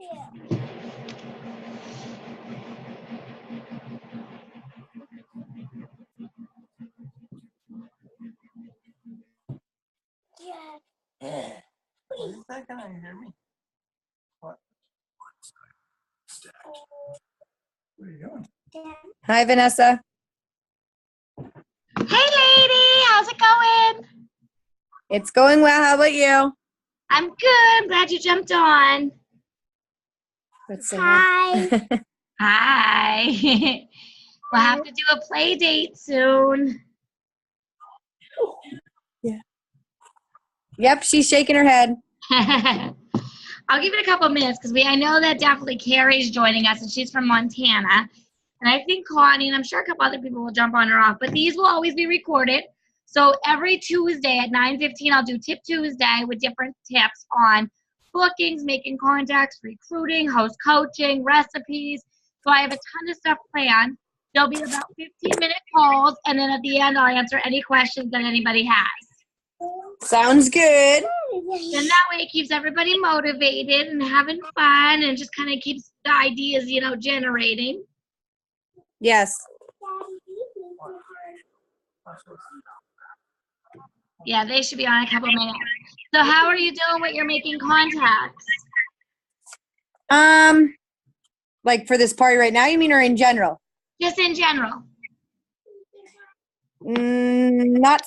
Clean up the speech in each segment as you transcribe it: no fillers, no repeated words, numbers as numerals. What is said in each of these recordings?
Yeah. What is that? Can you hear me? What? What are you doing? Hi, Vanessa. Hey, lady. How's it going? It's going well. How about you? I'm good. I'm glad you jumped on. Let's see. Hi. Hi. We'll have to do a play date soon. Yeah. Yep, she's shaking her head. I'll give it a couple of minutes because I know that definitely Carrie's joining us, and she's from Montana. And I think Connie, and I'm sure a couple other people will jump on or off, but these will always be recorded. So every Tuesday at 9:15, I'll do Tip Tuesday with different tips on bookings, making contacts, recruiting, host coaching, recipes. So I have a ton of stuff planned. There'll be about 15-minute calls, and then at the end, I'll answer any questions that anybody has. Sounds good. And that way it keeps everybody motivated and having fun and just kind of keeps the ideas, generating. Yes. Yeah, they should be on a couple minutes. So how are you doing with your making contacts? Like for this party right now, you mean, or in general? Just in general. Not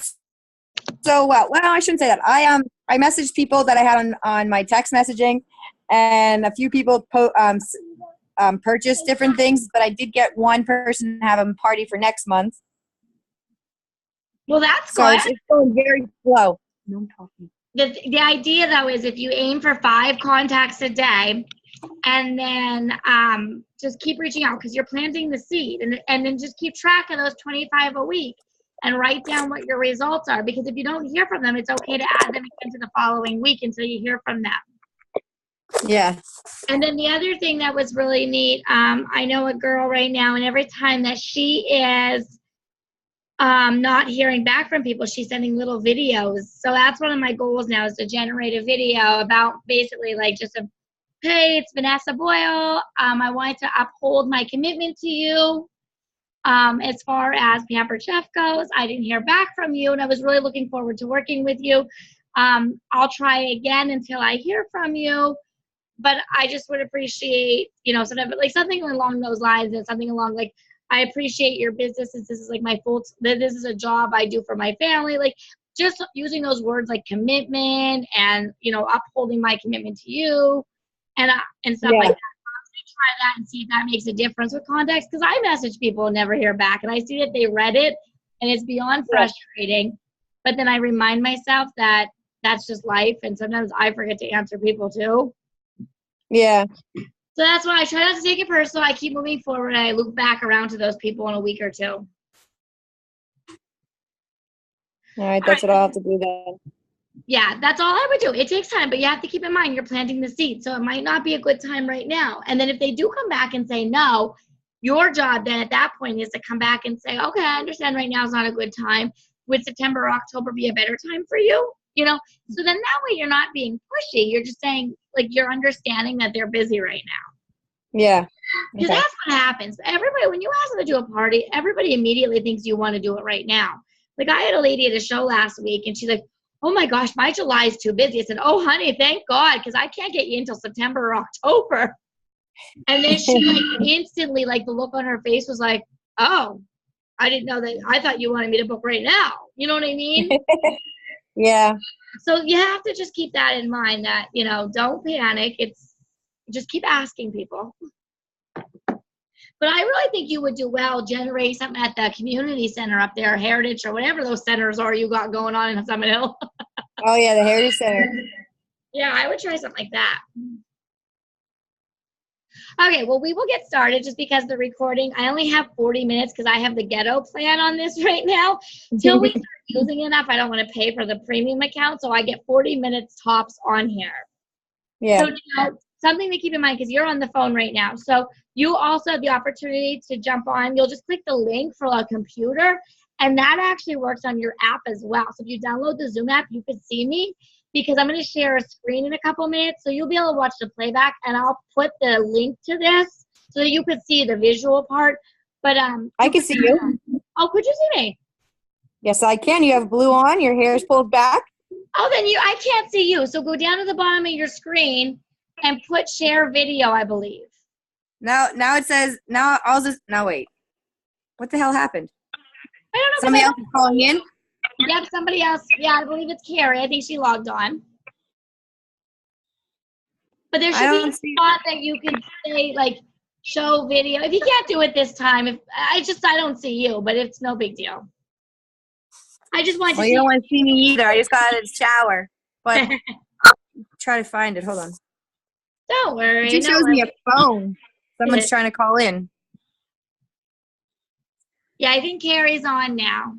so well. Well, I shouldn't say that. I messaged people that I had on my text messaging, and a few people purchased different things, but I did get one person have a party for next month. Well, that's So good. it's going very slow. No, I'm talking. The idea, though, is if you aim for 5 contacts a day, and then just keep reaching out because you're planting the seed, and then just keep track of those 25 a week and write down what your results are, because if you don't hear from them, it's okay to add them again to the following week until you hear from them. Yeah. And then the other thing that was really neat, I know a girl right now, and every time that she is not hearing back from people, she's sending little videos. So that's one of my goals now, is to generate a video about basically like just hey, it's Vanessa Boyle. I wanted to uphold my commitment to you. As far as Pampered Chef goes, I didn't hear back from you, and I was really looking forward to working with you. I'll try again until I hear from you. But I just would appreciate, sort of like something along those lines, and something along like, I appreciate your business. This is like this is a job I do for my family. Like just using those words like commitment and, upholding my commitment to you and stuff like that. Try that and see if that makes a difference with contacts, because I message people and never hear back, and I see that they read it, and it's beyond frustrating. But then I remind myself that that's just life, and sometimes I forget to answer people too. Yeah. So that's why I try not to take it personal. I keep moving forward, and I loop back around to those people in a week or two. All right, that's what I'll have to do then. Yeah, that's all I would do. It takes time, but you have to keep in mind you're planting the seed, so it might not be a good time right now. And then if they do come back and say no, your job then at that point is to come back and say, okay, I understand right now is not a good time. Would September or October be a better time for you? So then that way you're not being pushy. You're just saying, like, you're understanding that they're busy right now. Yeah. Because that's what happens. Everybody, when you ask them to do a party, everybody immediately thinks you want to do it right now. Like, I had a lady at a show last week, and she's like, oh my gosh, my July is too busy. I said, oh honey, thank God, because I can't get you until September or October. And then she instantly, like, the look on her face was like, oh, I didn't know that. I thought you wanted me to book right now. You know what I mean? Yeah. So you have to just keep that in mind, that, don't panic. It's just keep asking people. But I really think you would do well generating something at the community center up there, Heritage or whatever those centers are you got going on in Summit Hill. Oh, yeah, the Heritage Center. Yeah, I would try something like that. Okay, well, we will get started just because the recording, I only have 40 minutes because I have the ghetto plan on this right now. Till we start using enough, I don't want to pay for the premium account, so I get 40 minutes tops on here. Yeah. So, something to keep in mind, because you're on the phone right now. So you also have the opportunity to jump on. You'll just click the link for a computer, and that actually works on your app as well. So if you download the Zoom app, you can see me. because I'm going to share a screen in a couple minutes, so you'll be able to watch the playback, and I'll put the link to this so that you could see the visual part. But I can see you. oh, could you see me? Yes, I can. You have blue on. Your hair is pulled back. Oh, then I can't see you. So go down to the bottom of your screen and put share video, I believe. Now it says, now wait. What the hell happened? I don't know. Somebody else is calling in? Yep, somebody else. Yeah, I believe it's Carrie. I think she logged on. But there should be a spot that you can say, like, show video. If you can't do it this time, I don't see you, but it's no big deal. I just want to see. You don't want to see me either. I just got out of the shower. But try to find it. Hold on. Don't worry. It just shows me a phone. Someone's trying to call in. Yeah, I think Carrie's on now.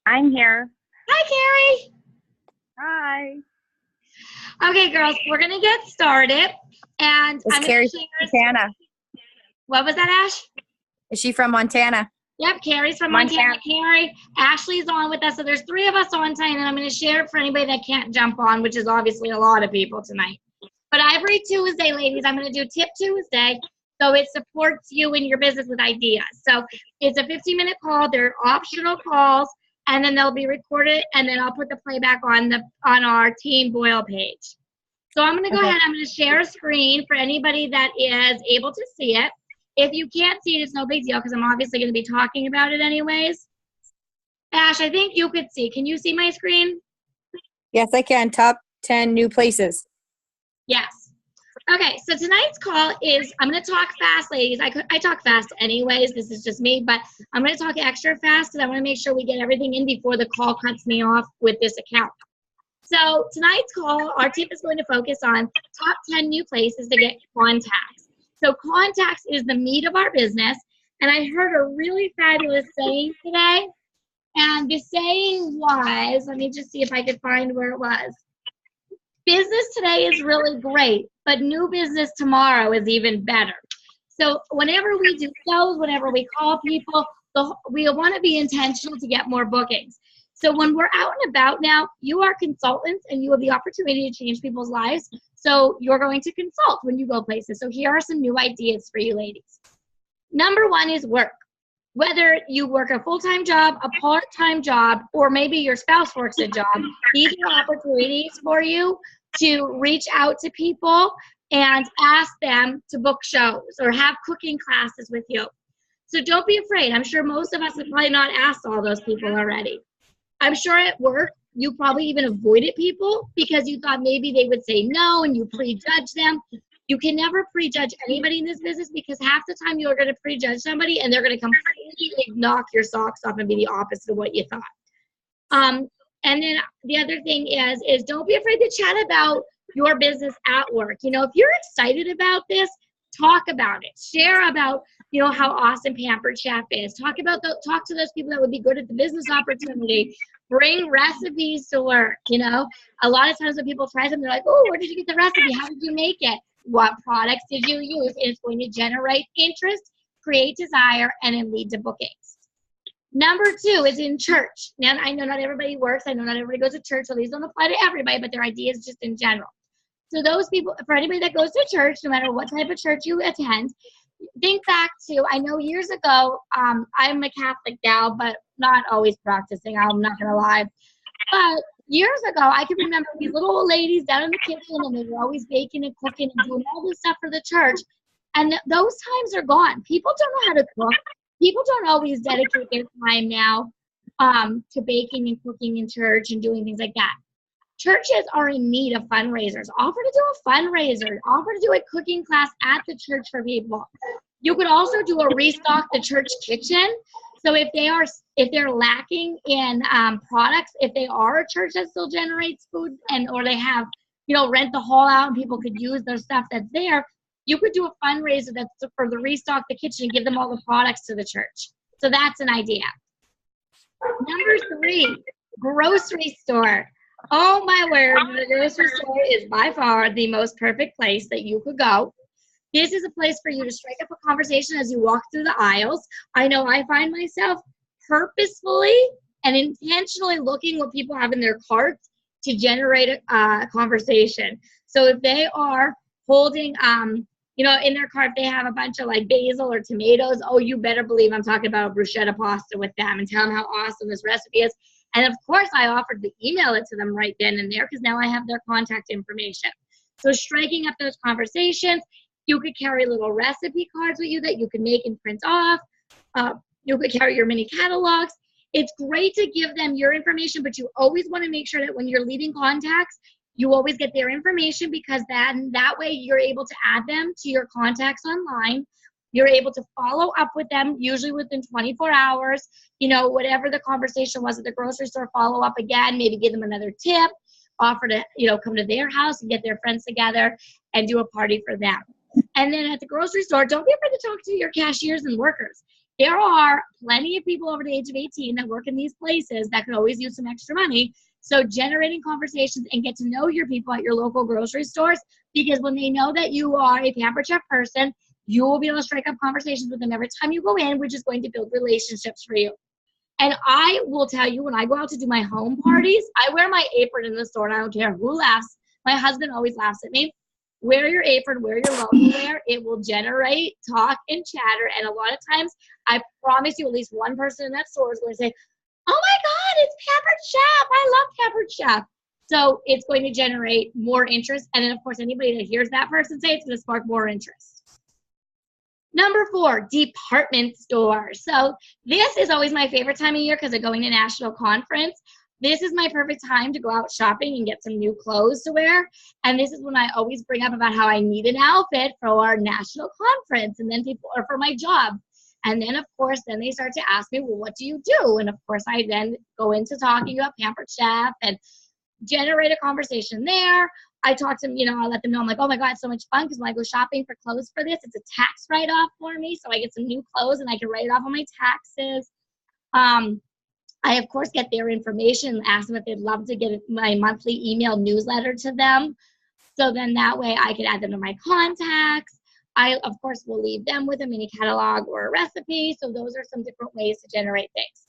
I'm here. Hi, Carrie. Hi. Okay, girls, we're going to get started. And It's Carrie from Montana. What was that, Ash? Is she from Montana? Yep, Carrie's from Montana. Carrie, Ashley's on with us. So there's 3 of us on tonight, and I'm going to share it for anybody that can't jump on, which is obviously a lot of people tonight. But every Tuesday, ladies, I'm going to do Tip Tuesday, so it supports you in your business with ideas. So it's a 15-minute call. They're optional calls, and then they'll be recorded, and then I'll put the playback on our Team Boyle page. So I'm going to go ahead. I'm going to share a screen for anybody that is able to see it. If you can't see it, it's no big deal because I'm obviously going to be talking about it anyways. Ash, I think you could see. Can you see my screen? Yes, I can. Top 10 new places. Yes. Okay, so tonight's call is, I'm going to talk fast, ladies. I talk fast anyways. This is just me, but I'm going to talk extra fast because I want to make sure we get everything in before the call cuts me off with this account. So tonight's call, our tip is going to focus on top 10 new places to get contacts. So contacts is the meat of our business. And I heard a really fabulous saying today. And the saying was, let me just see if I could find where it was. Business today is really great, but new business tomorrow is even better. So whenever we do shows, whenever we call people, we want to be intentional to get more bookings. So when we're out and about now, you are consultants and you have the opportunity to change people's lives. So you're going to consult when you go places. So here are some new ideas for you ladies. Number 1 is work. Whether you work a full-time job, a part-time job, or maybe your spouse works a job, these are opportunities for you to reach out to people and ask them to book shows or have cooking classes with you. So don't be afraid. I'm sure most of us have probably not asked all those people already. I'm sure at work, you probably even avoided people because you thought maybe they would say no and you prejudge them. You can never prejudge anybody in this business because half the time you're going to prejudge somebody and they're going to completely knock your socks off and be the opposite of what you thought. And then the other thing is don't be afraid to chat about your business at work. You know, if you're excited about this, talk about it. Share about, you know, how awesome Pampered Chef is. Talk to those people that would be good at the business opportunity. Bring recipes to work, you know. A lot of times when people try something, they're like, oh, where did you get the recipe? How did you make it? What products did you use? And it's going to generate interest, create desire, and then lead to bookings. Number 2 is in church. Now, I know not everybody works. I know not everybody goes to church, so these don't apply to everybody, but their ideas just in general. So those people, for anybody that goes to church, no matter what type of church you attend, think back to, I know years ago, I'm a Catholic gal, but not always practicing, I'm not going to lie. But years ago, I can remember these little old ladies down in the kitchen, and they were always baking and cooking and doing all this stuff for the church. And those times are gone. People don't know how to cook. People don't always dedicate their time now to baking and cooking in church and doing things like that. Churches are in need of fundraisers. Offer to do a fundraiser. Offer to do a cooking class at the church for people. You could also do a restock the church kitchen. So if they're lacking in products, if they are a church that still generates food or they have, you know, rent the hall out and people could use their stuff that's there, you could do a fundraiser that's for the restock the kitchen and give them all the products to the church. So that's an idea. Number 3, grocery store. Oh my word, the grocery store is by far the most perfect place that you could go. This is a place for you to strike up a conversation as you walk through the aisles. I know I find myself purposefully and intentionally looking what people have in their carts to generate a conversation. So if they are holding, you know, in their cart, they have a bunch of like basil or tomatoes. Oh, you better believe I'm talking about a bruschetta pasta with them and tell them how awesome this recipe is. And of course, I offered to email it to them right then and there because now I have their contact information. So striking up those conversations, you could carry little recipe cards with you that you can make and print off. You could carry your mini catalogs. It's great to give them your information, but you always want to make sure that when you're leaving contacts, you always get their information, because then that way you're able to add them to your contacts online. You're able to follow up with them, usually within 24 hours. You know, whatever the conversation was at the grocery store, follow up again, maybe give them another tip, offer to, you know, come to their house and get their friends together and do a party for them. And then at the grocery store, don't be afraid to talk to your cashiers and workers. There are plenty of people over the age of 18 that work in these places that could always use some extra money. So generating conversations and get to know your people at your local grocery stores, because when they know that you are a Pampered Chef person, you will be able to strike up conversations with them every time you go in, which is going to build relationships for you. And I will tell you, when I go out to do my home parties, I wear my apron in the store, and I don't care who laughs. My husband always laughs at me. Wear your apron, wear your logo wear. It will generate talk and chatter. And a lot of times, I promise you, at least one person in that store is going to say, oh my God, it's Pampered Chef. I love Pampered Chef. So it's going to generate more interest. And then, of course, anybody that hears that person say, it's going to spark more interest. Number 4, department stores. So this is always my favorite time of year because I'm going to national conference. This is my perfect time to go out shopping and get some new clothes to wear. And this is when I always bring up about how I need an outfit for our national conference, and then people, or for my job. And then, of course, then they start to ask me, well, what do you do? And of course, I then go into talking about Pampered Chef and generate a conversation there. I talk to them, you know, I let them know, I'm like, oh my God, it's so much fun, because when I go shopping for clothes for this, it's a tax write-off for me. So I get some new clothes and I can write it off on my taxes. I, of course, get their information, ask them if they'd love to get my monthly email newsletter to them. So then that way I can add them to my contacts. I, of course, will leave them with a mini catalog or a recipe. So those are some different ways to generate things.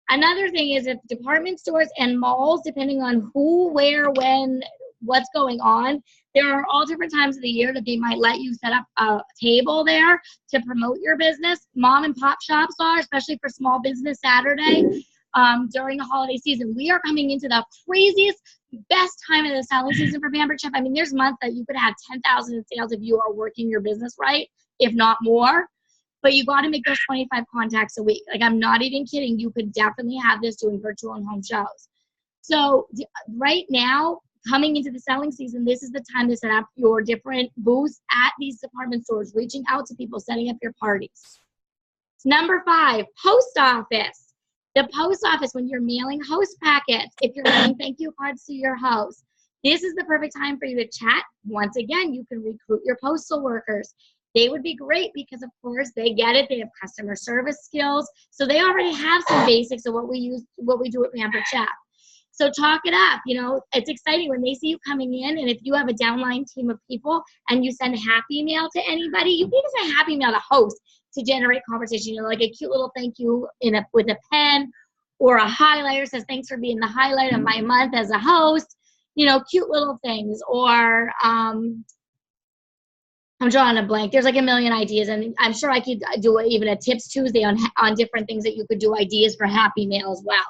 Another thing is, if department stores and malls, depending on who, where, when, what's going on, there are all different times of the year that they might let you set up a table there to promote your business. Mom and pop shops are, especially for Small Business Saturday. During the holiday season, we are coming into the craziest, best time of the selling season for Pampered Chef. I mean, there's months that you could have 10,000 in sales if you are working your business right, if not more. But you got to make those 25 contacts a week. Like, I'm not even kidding. You could definitely have this doing virtual and home shows. So right now, coming into the selling season, this is the time to set up your different booths at these department stores, reaching out to people, setting up your parties. Number 5, post office. The post office, when you're mailing host packets, if you're writing thank you cards to your host, this is the perfect time for you to chat. Once again, you can recruit your postal workers. They would be great because, of course, they get it. They have customer service skills. So they already have some basics of what we do at Pampered Chef. So talk it up. You know, it's exciting when they see you coming in, and if you have a downline team of people and you send happy mail to anybody, you can even send happy mail to host to generate conversation. You know, like a cute little thank you with a pen, or a highlighter says, thanks for being the highlight of my month as a host. You know, cute little things. Or I'm drawing a blank. There's like a million ideas, and I'm sure I could do even a Tips Tuesday on different things that you could do, ideas for happy mail as well.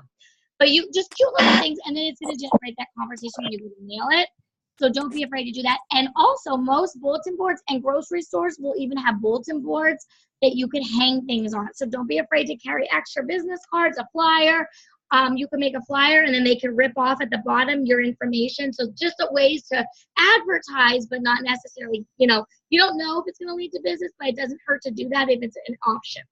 But you just cute little things, and then it's going to generate that conversation when you mail it. So don't be afraid to do that. And also, most bulletin boards and grocery stores will even have bulletin boards that you can hang things on. So don't be afraid to carry extra business cards, a flyer. You can make a flyer, and then they can rip off at the bottom your information. So just ways to advertise, but not necessarily, you know, you don't know if it's going to lead to business, but it doesn't hurt to do that if it's an option.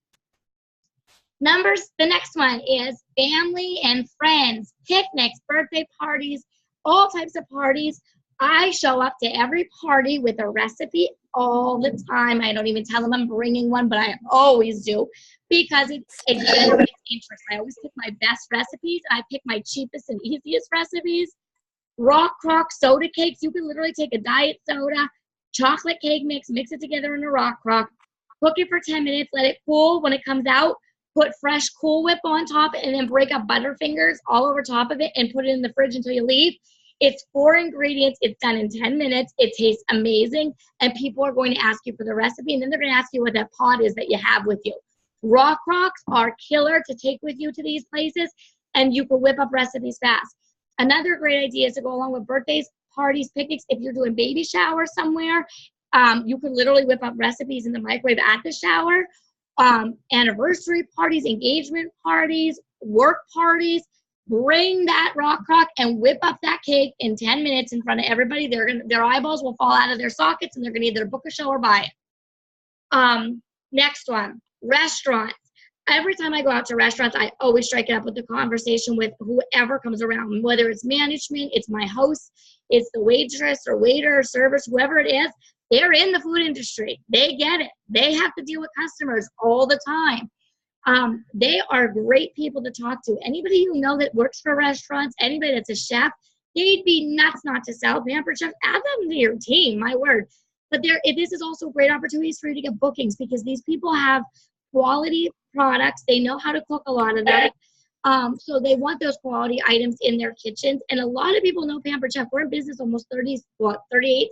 The next one is family and friends, picnics, birthday parties, all types of parties. I show up to every party with a recipe all the time. I don't even tell them I'm bringing one, but I always do, because it generates interest. I always pick my best recipes, and I pick my cheapest and easiest recipes. Rock crock soda cakes. You can literally take a diet soda, chocolate cake mix, mix it together in a rock crock, cook it for 10 minutes, let it cool. When it comes out, put fresh Cool Whip on top, and then break up Butterfingers all over top of it and put it in the fridge until you leave. It's 4 ingredients. It's done in 10 minutes. It tastes amazing. And people are going to ask you for the recipe. And then they're going to ask you what that pot is that you have with you. Rock rocks are killer to take with you to these places. And you can whip up recipes fast. Another great idea is to go along with birthdays, parties, picnics. If you're doing baby showers somewhere, you can literally whip up recipes in the microwave at the shower. Anniversary parties, engagement parties, work parties. Bring that rock and whip up that cake in 10 minutes in front of everybody. Their eyeballs will fall out of their sockets, and they're going to either book a show or buy it. Next one, restaurants. Every time I go out to restaurants, I always strike it up with the conversation with whoever comes around, whether it's management, it's my host, it's the waitress or waiter or servers, whoever it is. They're in the food industry. They get it. They have to deal with customers all the time. They are great people to talk to. Anybody you know that works for restaurants, anybody that's a chef, they'd be nuts not to sell Pampered Chef. Add them to your team, my word. But this is also great opportunities for you to get bookings because these people have quality products. They know how to cook a lot of them. So they want those quality items in their kitchens. And a lot of people know Pampered Chef. We're in business almost 38,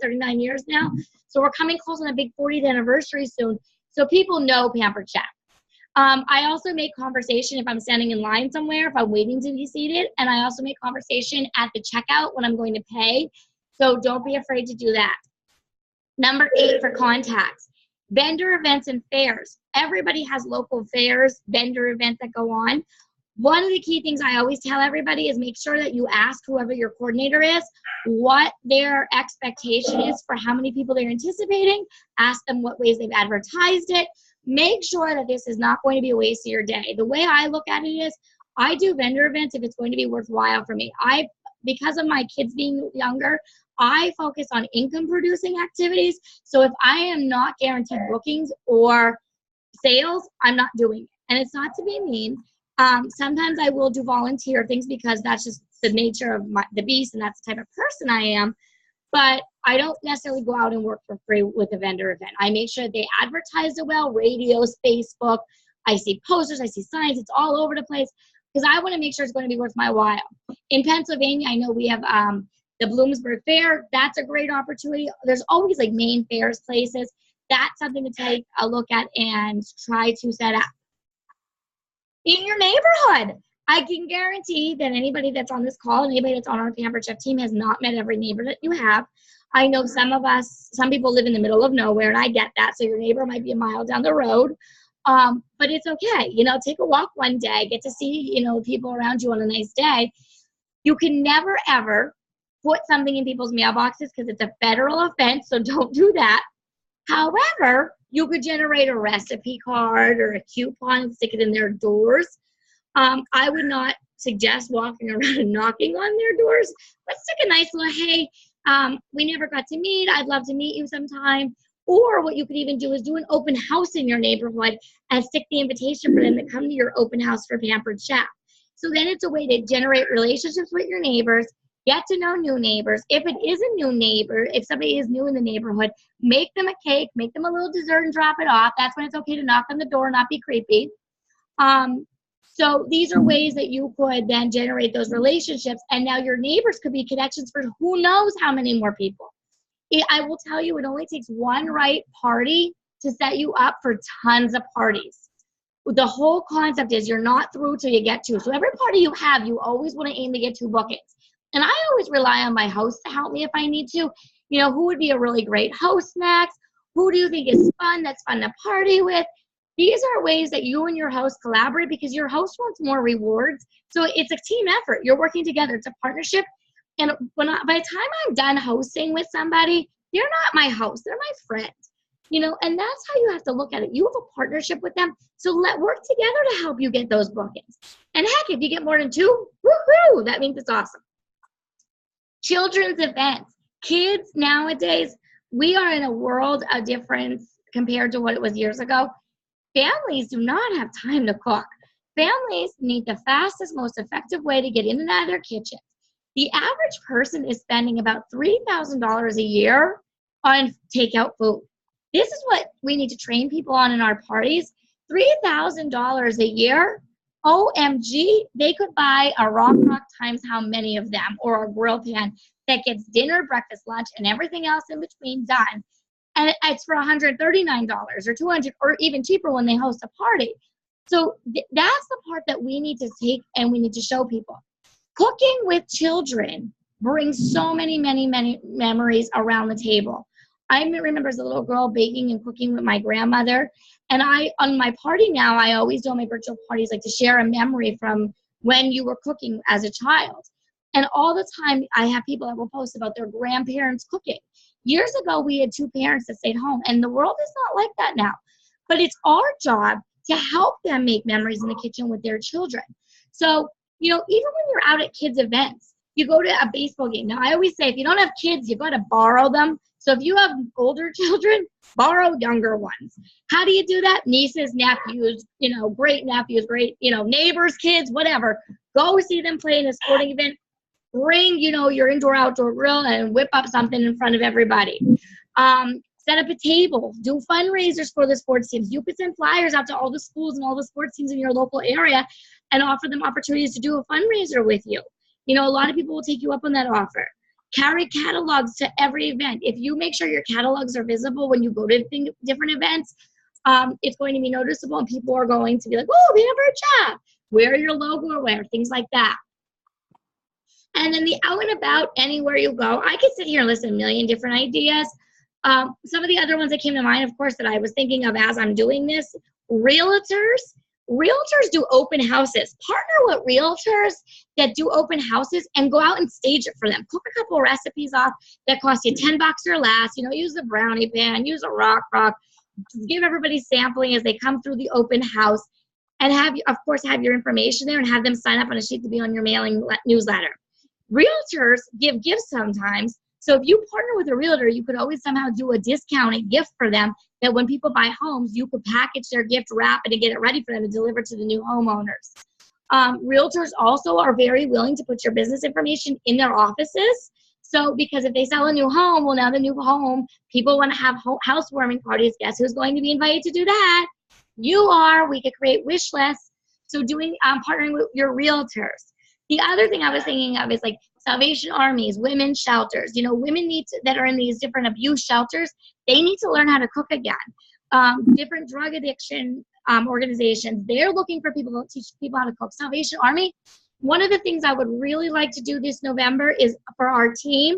39 years now. So we're coming close on a big 40th anniversary soon. So people know Pampered Chef. I also make conversation if I'm standing in line somewhere, if I'm waiting to be seated. And I also make conversation at the checkout when I'm going to pay. So don't be afraid to do that. Number 8 for contacts. Vendor events and fairs. Everybody has local fairs, vendor events that go on. One of the key things I always tell everybody is make sure that you ask whoever your coordinator is what their expectation is for how many people they're anticipating. Ask them what ways they've advertised it. Make sure that this is not going to be a waste of your day. The way I look at it is I do vendor events if it's going to be worthwhile for me. Because of my kids being younger, I focus on income producing activities. So if I am not guaranteed bookings or sales, I'm not doing it. And it's not to be mean. Sometimes I will do volunteer things because that's just the nature of the beast and that's the type of person I am. But I don't necessarily go out and work for free with a vendor event. I make sure they advertise it well, radios, Facebook. I see posters, I see signs. It's all over the place because I want to make sure it's going to be worth my while. In Pennsylvania, I know we have the Bloomsburg Fair. That's a great opportunity. There's always like main fairs places. That's something to take a look at and try to set up. In your neighborhood, I can guarantee that anybody that's on this call, anybody that's on our Pampered Chef team has not met every neighbor that you have. I know some people live in the middle of nowhere, and I get that. So your neighbor might be a mile down the road. But it's okay. Take a walk one day, get to see, people around you on a nice day. You can never, ever put something in people's mailboxes because it's a federal offense, so don't do that. However, you could generate a recipe card or a coupon and stick it in their doors. I would not suggest walking around and knocking on their doors, but stick a nice little, hey, we never got to meet. I'd love to meet you sometime. Or what you could even do is do an open house in your neighborhood and stick the invitation for them to come to your open house for Pampered Chef. So then it's a way to generate relationships with your neighbors, get to know new neighbors. If it is a new neighbor, if somebody is new in the neighborhood, make them a cake, make them a little dessert and drop it off. That's when it's okay to knock on the door, not be creepy. So these are ways that you could then generate those relationships. And now your neighbors could be connections for who knows how many more people. I will tell you, it only takes one right party to set you up for tons of parties. The whole concept is you're not through till you get 2. So every party you have, you always want to aim to get 2 bookings. And I always rely on my host to help me if I need to. Who would be a really great host next? Who do you think is fun, that's fun to party with? These are ways that you and your host collaborate because your host wants more rewards. So it's a team effort. You're working together. It's a partnership. And by the time I'm done hosting with somebody, they're not my host. They're my friend. And that's how you have to look at it. You have a partnership with them. So work together to help you get those bookings. And heck, if you get more than 2, woohoo, that means it's awesome. Children's events. Kids nowadays, we are in a world of difference compared to what it was years ago. Families do not have time to cook. Families need the fastest, most effective way to get in and out of their kitchens. The average person is spending about $3,000 a year on takeout food. This is what we need to train people on in our parties. $3,000 a year OMG, they could buy a Rock times how many of them, or a grill pan that gets dinner, breakfast, lunch, and everything else in between done. And it's for $139 or $200, or even cheaper when they host a party. So that's the part that we need to take and we need to show people. Cooking with children brings so many memories around the table. I remember as a little girl baking and cooking with my grandmother. And on my party now, I always do on my virtual parties, like to share a memory from when you were cooking as a child. And all the time, I have people that will post about their grandparents cooking. Years ago, we had 2 parents that stayed home, and the world is not like that now. But it's our job to help them make memories in the kitchen with their children. So, even when you're out at kids' events, you go to a baseball game. Now, I always say, if you don't have kids, you've got to borrow them. So if you have older children, borrow younger ones. How do you do that? Nieces, nephews, great nephews, great, neighbors, kids, whatever. Go see them play in a sporting event. Bring, your indoor-outdoor grill and whip up something in front of everybody. Set up a table. Do fundraisers for the sports teams. You could send flyers out to all the schools and all the sports teams in your local area and offer them opportunities to do a fundraiser with you. A lot of people will take you up on that offer. Carry catalogs to every event. If you make sure your catalogs are visible when you go to different events, it's going to be noticeable and people are going to be like, oh, Pampered Chef, wear your logo or wear, things like that. And then the out and about, anywhere you go, I could sit here and list a million different ideas. Some of the other ones that came to mind, of course, that I was thinking of as I'm doing this, realtors. Realtors do open houses. Partner with realtors that do open houses and go out and stage it for them. Cook a couple of recipes off that cost you $10 or less. Use a brownie pan, use a rock. Give everybody sampling as they come through the open house, and have your information there and have them sign up on a sheet to be on your mailing newsletter. Realtors give gifts sometimes. So if you partner with a realtor, you could always somehow do a discounted gift for them that when people buy homes, you could package their gift, wrap it, and get it ready for them to deliver to the new homeowners. Realtors also are very willing to put your business information in their offices. So because if they sell a new home, well, now the new home, people want to have housewarming parties. Guess who's going to be invited to do that? You are. We could create wish lists. So partnering with your realtors. The other thing I was thinking of is like Salvation Armies, women's shelters. Women that are in these different abuse shelters, they need to learn how to cook again. Different drug addiction organizations, they're looking for people to teach people how to cook. Salvation Army, one of the things I would really like to do this November is for our team,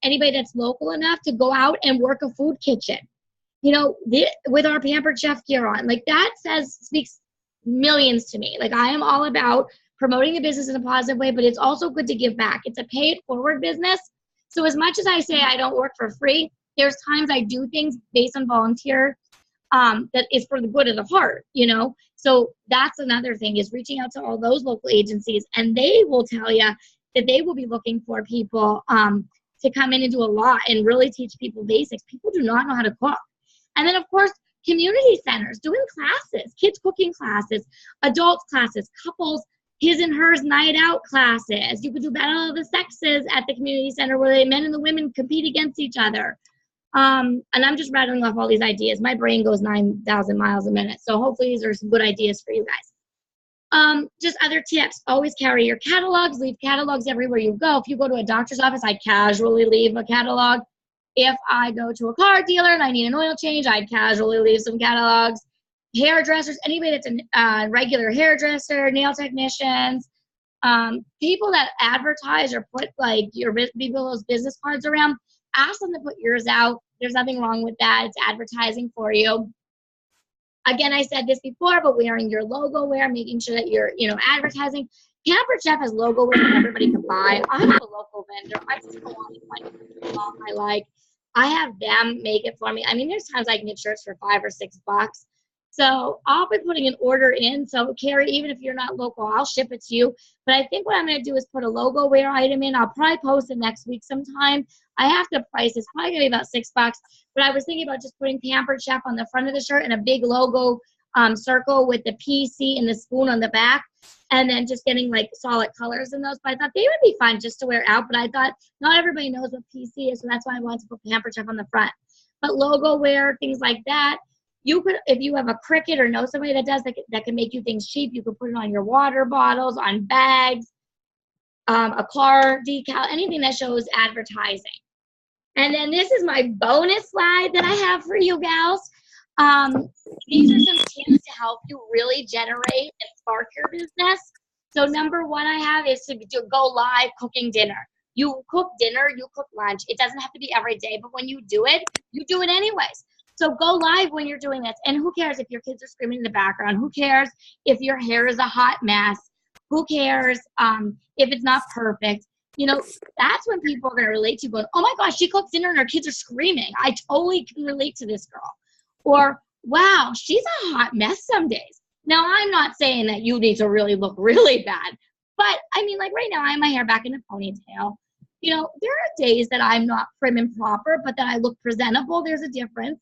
anybody that's local enough to go out and work a food kitchen. With our Pampered Chef gear on, like that speaks millions to me. Like I am all about promoting the business in a positive way, but it's also good to give back. It's a pay it forward business. So as much as I say I don't work for free, there's times I do things based on volunteer that is for the good of the heart, So that's another thing, is reaching out to all those local agencies, and they will tell you that they will be looking for people to come in and do a lot and really teach people basics. People do not know how to cook. And then, of course, community centers, doing classes, kids cooking classes, adult classes, couples, his and hers night out classes. You could do Battle of the Sexes at the community center where the men and the women compete against each other. And I'm just rattling off all these ideas. My brain goes 9,000 miles a minute. So hopefully these are some good ideas for you guys. Just other tips. Always carry your catalogs. Leave catalogs everywhere you go. If you go to a doctor's office, I casually leave a catalog. If I go to a car dealer and I need an oil change, I'd casually leave some catalogs. Hairdressers, anybody that's a regular hairdresser, nail technicians, people that advertise or put like your people's business cards around, ask them to put yours out. There's nothing wrong with that. It's advertising for you. Again, I said this before, but wearing your logo wear, making sure that you're, advertising. Pampered Chef has logo wear that everybody can buy. I have a local vendor. I just go on and find I like. I have them make it for me. I mean, there's times I can get shirts for $5 or $6. So I'll be putting an order in. So Carrie, even if you're not local, I'll ship it to you. But I think what I'm going to do is put a logo wear item in. I'll probably post it next week sometime. I have to price it's probably going to be about $6. But I was thinking about just putting Pampered Chef on the front of the shirt and a big logo circle with the PC and the spoon on the back. And then just getting like solid colors in those. But I thought they would be fun just to wear out. But I thought not everybody knows what PC is. So that's why I wanted to put Pampered Chef on the front. But logo wear, things like that. You could, if you have a Cricut or know somebody that does that can make you things cheap, you could put it on your water bottles, on bags, a car decal, anything that shows advertising. And then this is my bonus slide that I have for you gals. These are some tips to help you really generate and spark your business. So number one I have is to go live cooking dinner. You cook dinner, you cook lunch. It doesn't have to be every day, but when you do it anyways. So go live when you're doing this. And who cares if your kids are screaming in the background? Who cares if your hair is a hot mess? Who cares if it's not perfect? You know, that's when people are going to relate to you going, oh my gosh, she cooks dinner and her kids are screaming. I totally can relate to this girl. Or, wow, she's a hot mess some days. Now, I'm not saying that you need to really look really bad. But, I mean, like right now, I have my hair back in a ponytail. You know, there are days that I'm not prim and proper, but that I look presentable. There's a difference.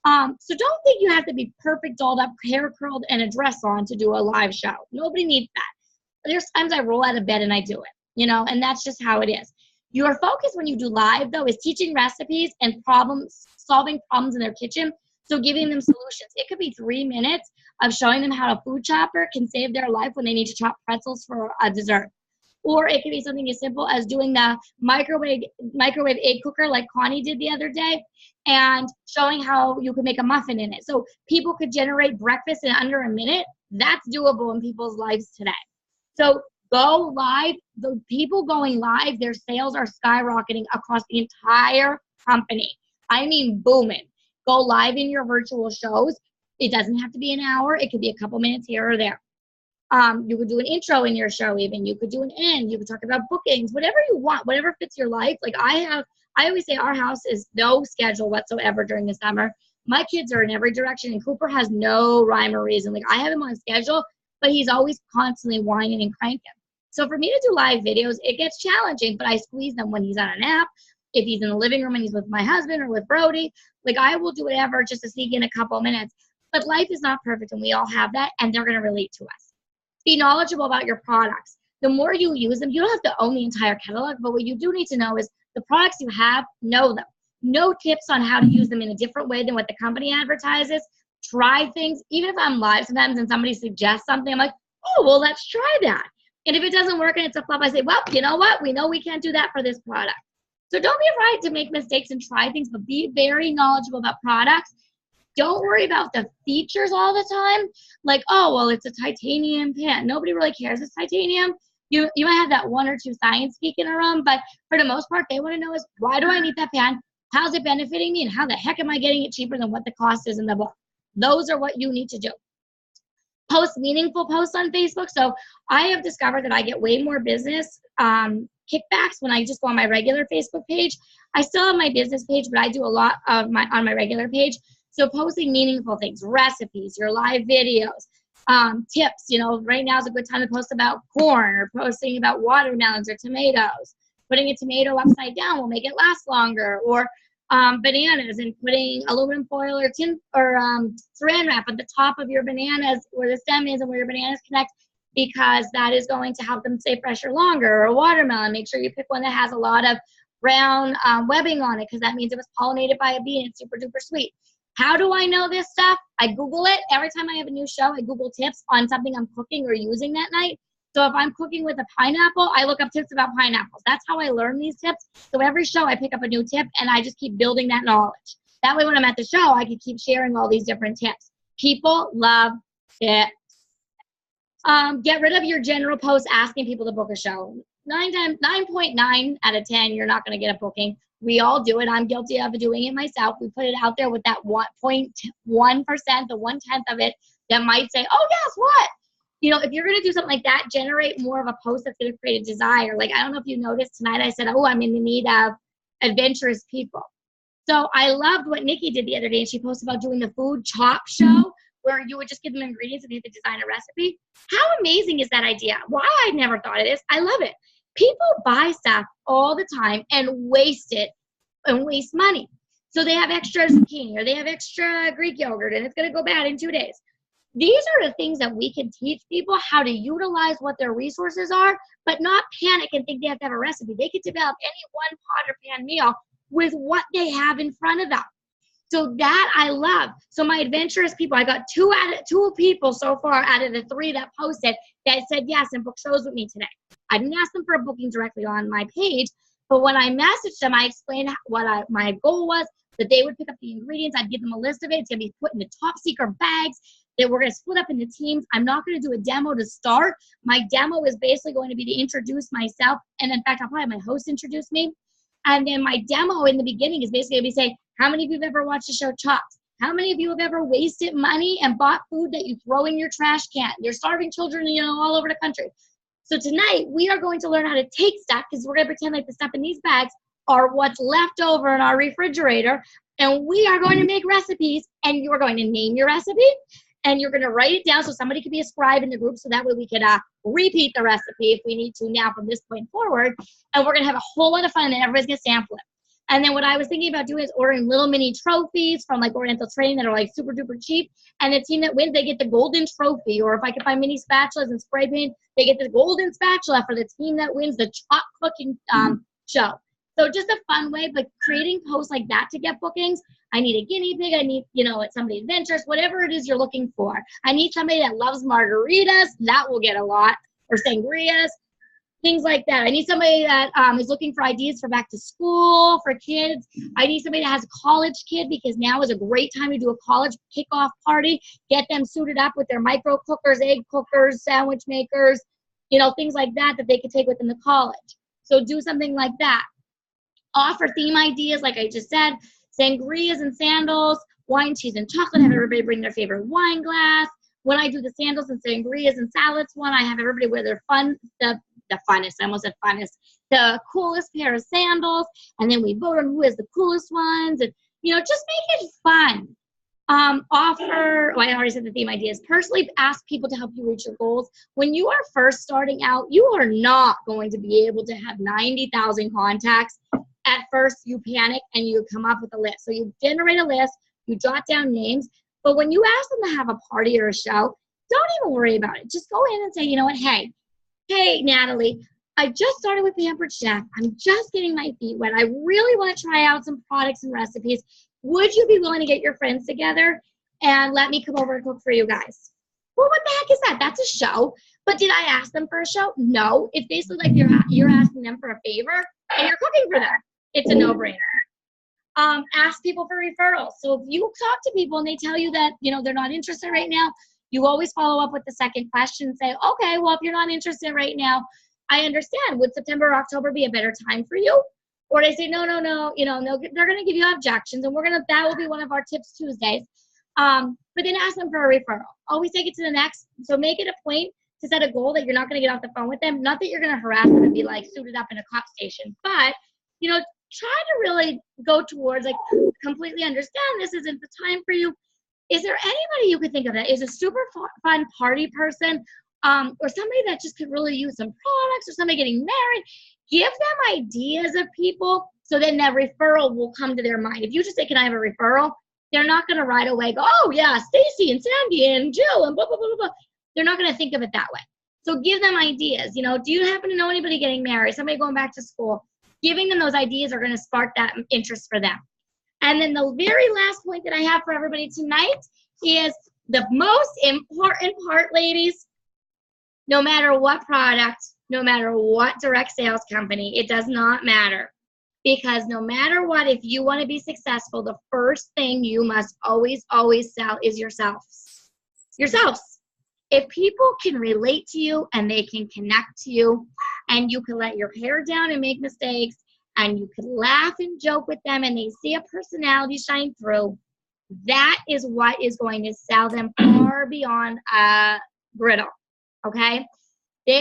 So don't think you have to be perfect, dolled up, hair curled, and a dress on to do a live show. Nobody needs that. There's times I roll out of bed and I do it, you know, and that's just how it is. Your focus when you do live, though, is teaching recipes and solving problems in their kitchen. So giving them solutions. It could be 3 minutes of showing them how a food chopper can save their life when they need to chop pretzels for a dessert. Or it could be something as simple as doing the microwave egg cooker like Connie did the other day and showing how you could make a muffin in it. So people could generate breakfast in under a minute. That's doable in people's lives today. So go live. The people going live, their sales are skyrocketing across the entire company. I mean, booming. Go live in your virtual shows. It doesn't have to be an hour. It could be a couple minutes here or there. You could do an intro in your show even. You could do an end. You could talk about bookings, whatever you want, whatever fits your life. Like I always say our house is no schedule whatsoever during the summer. My kids are in every direction and Cooper has no rhyme or reason. Like I have him on schedule, but he's always constantly whining and cranking. So for me to do live videos, it gets challenging, but I squeeze them when he's on a nap. If he's in the living room and he's with my husband or with Brody, like I will do whatever just to sneak in a couple minutes. But life is not perfect and we all have that and they're going to relate to us. Be knowledgeable about your products. The more you use them, you don't have to own the entire catalog, but what you do need to know is the products you have, know them. Know tips on how to use them in a different way than what the company advertises. Try things. Even if I'm live sometimes and somebody suggests something, I'm like, oh, well, let's try that. And if it doesn't work and it's a flop, I say, well, you know what? We know we can't do that for this product. So don't be afraid to make mistakes and try things, but be very knowledgeable about products. Don't worry about the features all the time. Like, oh, well, it's a titanium pan. Nobody really cares it's titanium. You might have that one or two science geek in a room, but for the most part, they want to know is, why do I need that pan? How's it benefiting me? And how the heck am I getting it cheaper than what the cost is in the book? Those are what you need to do. Post meaningful posts on Facebook. So I have discovered that I get way more business kickbacks when I just go on my regular Facebook page. I still have my business page, but I do a lot of on my regular page. So posting meaningful things, recipes, your live videos, tips. You know, right now is a good time to post about corn or posting about watermelons or tomatoes. Putting a tomato upside down will make it last longer. Or bananas and putting aluminum foil or tin or saran wrap at the top of your bananas where the stem is and where your bananas connect, because that is going to help them stay fresher longer. Or a watermelon, make sure you pick one that has a lot of brown webbing on it, because that means it was pollinated by a bee and it's super duper sweet. How do I know this stuff? I Google it. Every time I have a new show, I Google tips on something I'm cooking or using that night. So if I'm cooking with a pineapple, I look up tips about pineapples. That's how I learn these tips. So every show I pick up a new tip and I just keep building that knowledge. That way when I'm at the show, I can keep sharing all these different tips. People love tips. Get rid of your general posts asking people to book a show. 9.9 out of 10, you're not going to get a booking. We all do it. I'm guilty of doing it myself. We put it out there with that 1.1%, the 1/10 of it that might say, oh, guess what? You know, if you're going to do something like that, generate more of a post that's going to create a desire. Like, I don't know if you noticed tonight, I said, oh, I'm in the need of adventurous people. So I loved what Nikki did the other day. She posted about doing the food chop show where you would just give them ingredients and they had to design a recipe. How amazing is that idea? Why I never thought of this? I love it. People buy stuff all the time and waste it and waste money. So they have extra zucchini or they have extra Greek yogurt and it's going to go bad in 2 days. These are the things that we can teach people how to utilize what their resources are, but not panic and think they have to have a recipe. They can develop any one pot or pan meal with what they have in front of them. So that I love. So my adventurous people, I got two people so far out of the 3 that posted that said yes and booked shows with me today. I didn't ask them for a booking directly on my page, but when I messaged them, I explained what my goal was, that they would pick up the ingredients. I'd give them a list of it. It's going to be put in the top secret bags, that we're going to split up into teams. I'm not going to do a demo to start. My demo is basically going to be to introduce myself. And in fact, I'll probably have my host introduce me. And then my demo in the beginning is basically going to be saying, how many of you have ever watched the show Chopped? How many of you have ever wasted money and bought food that you throw in your trash can? You're starving children, all over the country. So tonight, we are going to learn how to take stuff, because we're going to pretend like the stuff in these bags are what's left over in our refrigerator. And we are going to make recipes, and you are going to name your recipe, and you're going to write it down so somebody can be a scribe in the group, so that way we can repeat the recipe if we need to now from this point forward. And we're going to have a whole lot of fun, and then everybody's going to sample it. And then what I was thinking about doing is ordering little mini trophies from like Oriental Trading that are like super duper cheap. And the team that wins, they get the golden trophy. Or if I can find mini spatulas and spray paint, they get the golden spatula for the team that wins the chop cooking show. So just a fun way, but creating posts like that to get bookings. I need a guinea pig. I need, somebody adventurous, whatever it is you're looking for. I need somebody that loves margaritas. That will get a lot. Or sangrias. Things like that. I need somebody that is looking for ideas for back to school for kids. I need somebody that has a college kid, because now is a great time to do a college kickoff party. Get them suited up with their micro cookers, egg cookers, sandwich makers, things like that they could take with them to college. So do something like that. Offer theme ideas, like I just said, sangrias and sandals, wine, cheese, and chocolate. Have everybody bring their favorite wine glass. When I do the sandals and sangrias and salads one, I have everybody wear their the funnest, I almost said funnest, the coolest pair of sandals, and then we vote on who has the coolest ones, and just make it fun. I already said the theme ideas. Personally, ask people to help you reach your goals. When you are first starting out, you are not going to be able to have 90,000 contacts. At first, you panic and you come up with a list. So you generate a list, you jot down names, but when you ask them to have a party or a show, don't even worry about it. Just go in and say, you know what, hey, Natalie, I just started with Pampered Chef. I'm just getting my feet wet. I really want to try out some products and recipes. Would you be willing to get your friends together and let me come over and cook for you guys? Well, what the heck is that? That's a show. But did I ask them for a show? No. It's basically like you're asking them for a favor and you're cooking for them. It's a no-brainer. Ask people for referrals. So if you talk to people and they tell you that, they're not interested right now, you always follow up with the second question and say, okay, well, if you're not interested right now, I understand. Would September or October be a better time for you? Or they say, no, they're going to give you objections, and that will be one of our Tips Tuesdays. But then ask them for a referral. Always take it to the next. So make it a point to set a goal that you're not going to get off the phone with them. Not that you're going to harass them and be like suited up in a cop station, but, try to really go towards completely understand this isn't the time for you. Is there anybody you could think of that is a super fun party person, or somebody that just could really use some products, or somebody getting married? Give them ideas of people, so then that referral will come to their mind. If you just say, can I have a referral? They're not going to right away go, oh, yeah, Stacy and Sandy and Jill and blah, blah, blah, blah. They're not going to think of it that way. So give them ideas. Do you happen to know anybody getting married, somebody going back to school? Giving them those ideas are going to spark that interest for them. And then the very last point that I have for everybody tonight is the most important part, ladies. No matter what product, no matter what direct sales company, it does not matter. Because no matter what, if you want to be successful, the first thing you must always, always sell is yourselves. Yourselves. If people can relate to you and they can connect to you, and you can let your hair down and make mistakes, and you can laugh and joke with them, and they see a personality shine through, that is what is going to sell them far beyond a griddle, okay?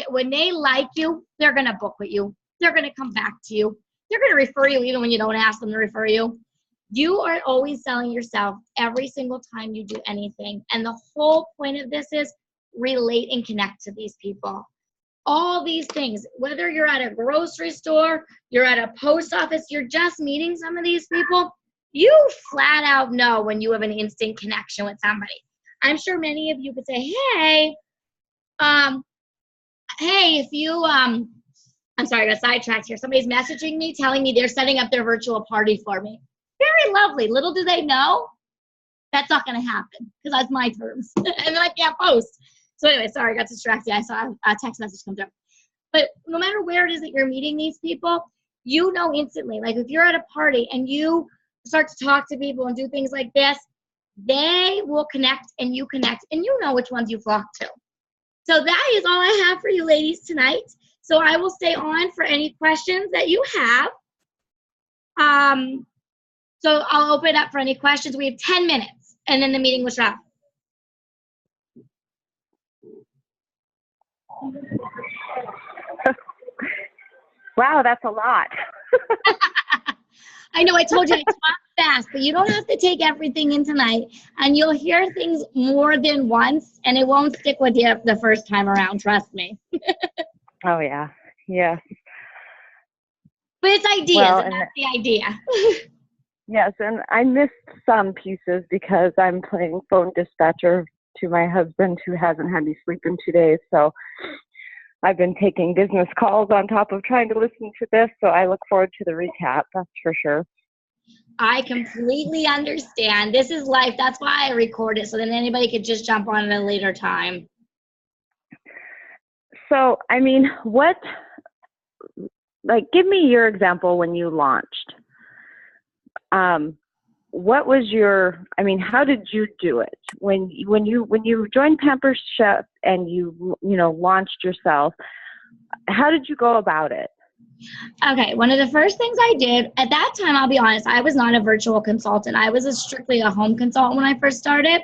When they like you, they're going to book with you. They're going to come back to you. They're going to refer you even when you don't ask them to refer you. You are always selling yourself every single time you do anything. And the whole point of this is relate and connect to these people. All these things, whether you're at a grocery store, you're at a post office, you're just meeting some of these people, you flat out know when you have an instant connection with somebody. I'm sure many of you could say, hey, if you, I'm sorry, I got sidetracked here. Somebody's messaging me telling me they're setting up their virtual party for me. Very lovely. Little do they know that's not going to happen because that's my terms. And then I can't post. So anyway, sorry, I got distracted. I saw a text message come through. But no matter where it is that you're meeting these people, you know instantly. Like if you're at a party and you start to talk to people and do things like this, they will connect and you know which ones you flock to. So that is all I have for you ladies tonight. So I will stay on for any questions that you have. So I'll open it up for any questions. We have 10 minutes and then the meeting will shut. Wow, that's a lot. I know I told you I talk fast, but you don't have to take everything in tonight. And you'll hear things more than once, and it won't stick with you the first time around, trust me. Oh, yeah. Yes. But it's ideas, Well, and that's the idea. Yes, and I missed some pieces because I'm playing phone dispatcher to my husband who hasn't had any sleep in 2 days. So I've been taking business calls on top of trying to listen to this. So I look forward to the recap, that's for sure. I completely understand. This is life. That's why I record it, so then anybody could just jump on at a later time. So, I mean, give me your example when you launched. What was how did you do it? When you joined Pampers Chef and you launched yourself, how did you go about it? Okay, one of the first things I did, at that time, I'll be honest, I was not a virtual consultant. I was strictly a home consultant when I first started.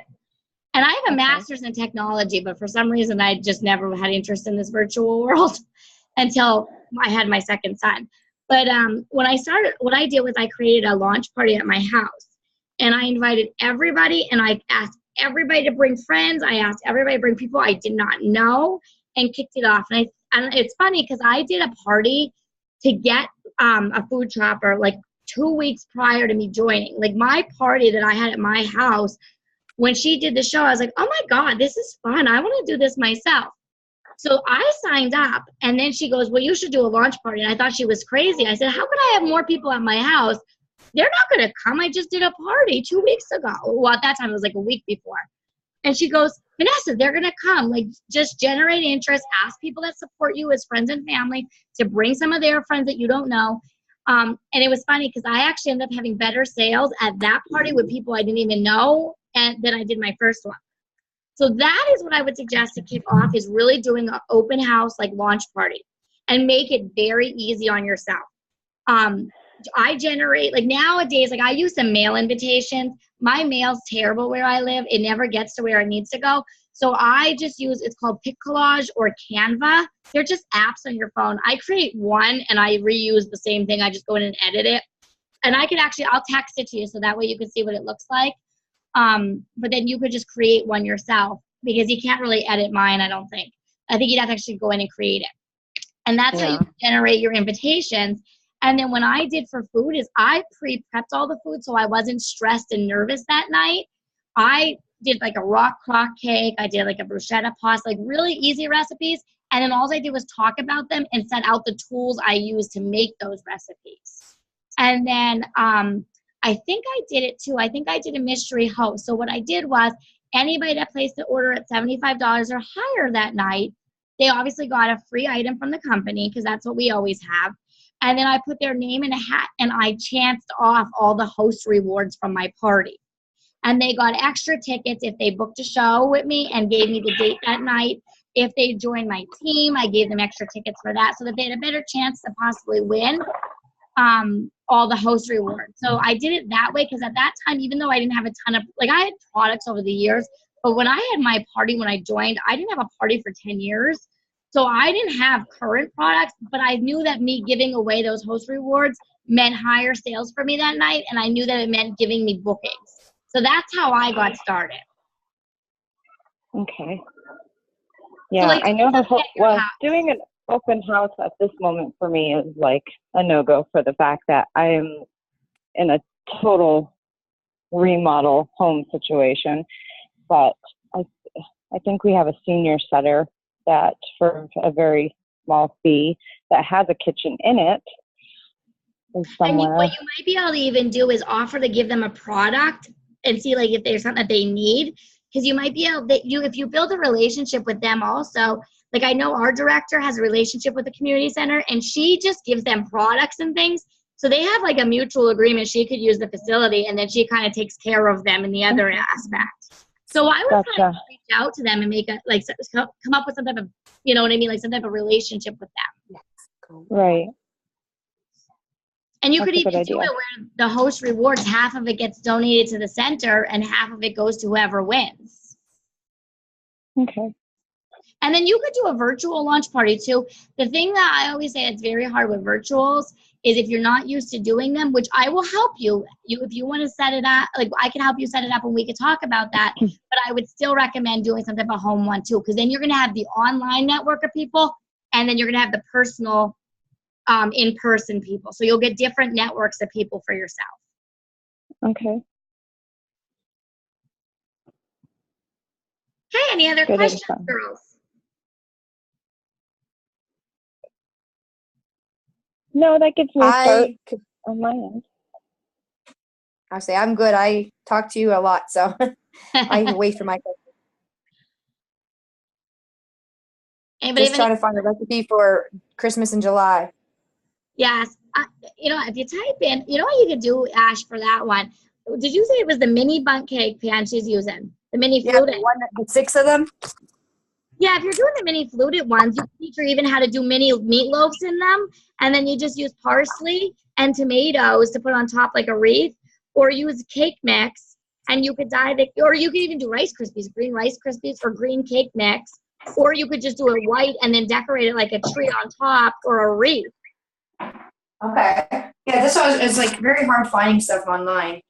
And I have a master's in technology, but for some reason, I just never had interest in this virtual world until I had my second son. But when I started, what I did was I created a launch party at my house. And I invited everybody, and I asked everybody to bring friends. I asked everybody to bring people I did not know and kicked it off. And it's funny because I did a party to get a food shopper like 2 weeks prior to me joining. Like my party that I had at my house, when she did the show, I was like, oh my God, this is fun. I want to do this myself. So I signed up, and then she goes, well, you should do a launch party. And I thought she was crazy. I said, how could I have more people at my house? They're not going to come. I just did a party 2 weeks ago. Well, at that time, it was like a week before. And she goes, Vanessa, they're going to come. Like, just generate interest. Ask people that support you as friends and family to bring some of their friends that you don't know. And it was funny because I actually ended up having better sales at that party with people I didn't even know than I did my first one. So that is what I would suggest to kick off, is really doing an open house, like launch party, and make it very easy on yourself. I generate, like nowadays, like I use some mail invitations. My mail's terrible where I live. It never gets to where it needs to go. So I just use, it's called PicCollage or Canva. They're just apps on your phone. I create one and I reuse the same thing. I just go in and edit it. And I could actually, I'll text it to you so that way you can see what it looks like. But then you could just create one yourself, because you can't really edit mine, I don't think. I think you'd have to actually go in and create it. And that's how you generate your invitations. And then when I did for food is I pre-prepped all the food so I wasn't stressed and nervous that night. I did like a rock clock cake. I did like a bruschetta pasta, like really easy recipes. And then all I did was talk about them and set out the tools I use to make those recipes. And then I think I did it too. I think I did a mystery host. So what I did was anybody that placed the order at $75 or higher that night, they obviously got a free item from the company, because that's what we always have. And then I put their name in a hat and I chanced off all the host rewards from my party. And they got extra tickets if they booked a show with me and gave me the date that night. If they joined my team, I gave them extra tickets for that so that they had a better chance to possibly win all the host rewards. So I did it that way because at that time, even though I didn't have a ton of, like I had products over the years, but when I had my party when I joined, I didn't have a party for 10 years. So I didn't have current products, but I knew that me giving away those host rewards meant higher sales for me that night, and I knew that it meant giving me bookings. So that's how I got started. Okay. Yeah, So like, I know doing an open house at this moment for me is like a no-go for the fact that I am in a total remodel home situation. But I think we have a senior setter that for a very small fee that has a kitchen in it. is And somewhere. what you might be able to even do is offer to give them a product and see like if there's something that they need. Because you might be able that if you build a relationship with them also, like I know our director has a relationship with the community center and she just gives them products and things. So they have like a mutual agreement. She could use the facility and then she kind of takes care of them in the other aspect. So I would kind of reach out to them and make a like come up with some type of, you know what I mean, like some type of relationship with them. Cool. Right. And you That's could a good even do idea. it where the host rewards, half of it gets donated to the center and half of it goes to whoever wins. Okay. And then you could do a virtual launch party too. The thing that I always say it's very hard with virtuals is if you're not used to doing them, which I will help you. If you want to set it up, like I can help you set it up and we could talk about that. But I would still recommend doing some type of home one too, because then you're going to have the online network of people and then you're going to have the personal in-person people. So you'll get different networks of people for yourself. Okay. Okay, any other Good questions, info. girls? No, that gives me a start on my end. I say I'm good. I talk to you a lot, so I can wait for my question. Anybody Just have any? trying to find a recipe for Christmas in July. Yes. You know, if you type in, you know what you could do, Ash, for that one? Did you say it was the mini bundt cake pan she's using? The mini Yeah, fluted? the 6 of them. Yeah, if you're doing the mini fluted ones, you can teach her even how to do mini meatloaves in them. And then you just use parsley and tomatoes to put on top like a wreath, or use cake mix. And you could dye the, or you could even do Rice Krispies, green Rice Krispies or green cake mix. Or you could just do it white and then decorate it like a tree on top or a wreath. Okay. Yeah, this was it's like very hard finding stuff online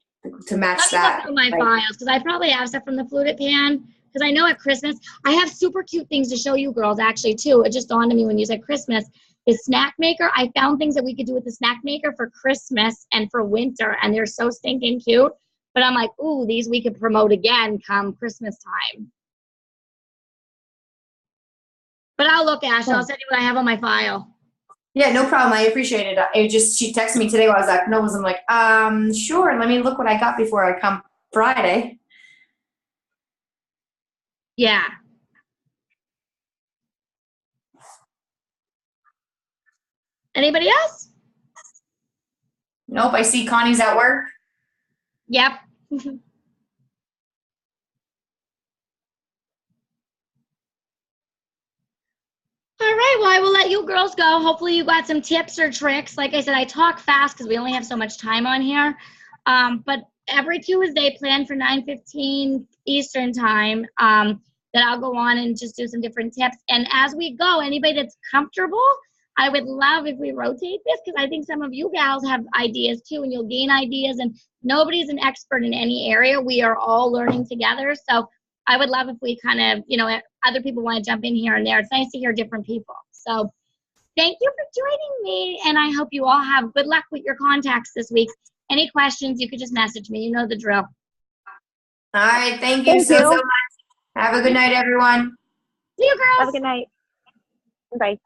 to match Let me that. look through my files because I probably have stuff from the fluted pan. Because I know at Christmas, I have super cute things to show you girls actually too. It just dawned on me when you said Christmas. The snack maker, I found things that we could do with the snack maker for Christmas and for winter, and they're so stinking cute. But I'm like, ooh, these we could promote again come Christmas time. But I'll look, Ash. I'll send you what I have on my file. Yeah, no problem. I appreciate it. She texted me today while I was at Nova's. I'm like, sure. Let me look what I got before I come Friday. Yeah. Anybody else? Nope. I see Connie's at work. Yep. All right, well, I will let you girls go. Hopefully you got some tips or tricks. Like I said, I talk fast because we only have so much time on here. But every Tuesday, plan for 9:15 Eastern time, that I'll go on and just do some different tips. And as we go, anybody that's comfortable, I would love if we rotate this because I think some of you gals have ideas too, and you'll gain ideas. And nobody's an expert in any area. We are all learning together. So I would love if we kind of, you know, other people want to jump in here and there. It's nice to hear different people. So thank you for joining me, and I hope you all have good luck with your contacts this week. Any questions, you could just message me. You know the drill. All right. Thank you so much. Have a good night, everyone. See you, girls. Have a good night. Bye.